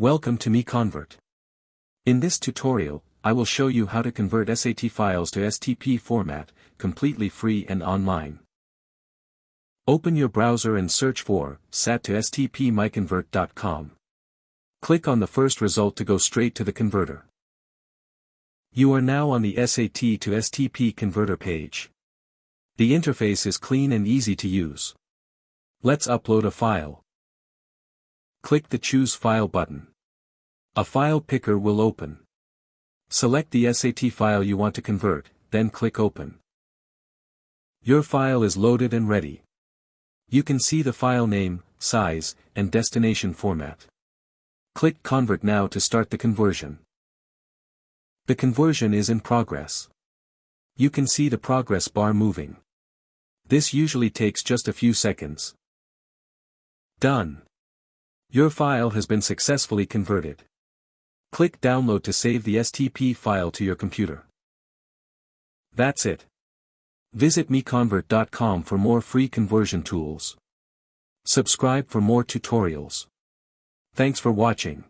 Welcome to MiConvert. In this tutorial, I will show you how to convert SAT files to STP format, completely free and online. Open your browser and search for SAT to STP MiConvert.com. Click on the first result to go straight to the converter. You are now on the SAT to STP converter page. The interface is clean and easy to use. Let's upload a file. Click the Choose File button. A file picker will open. Select the SAT file you want to convert, then click Open. Your file is loaded and ready. You can see the file name, size, and destination format. Click Convert now to start the conversion. The conversion is in progress. You can see the progress bar moving. This usually takes just a few seconds. Done. Your file has been successfully converted. Click Download to save the STP file to your computer. That's it. Visit MiConvert.com for more free conversion tools. Subscribe for more tutorials. Thanks for watching.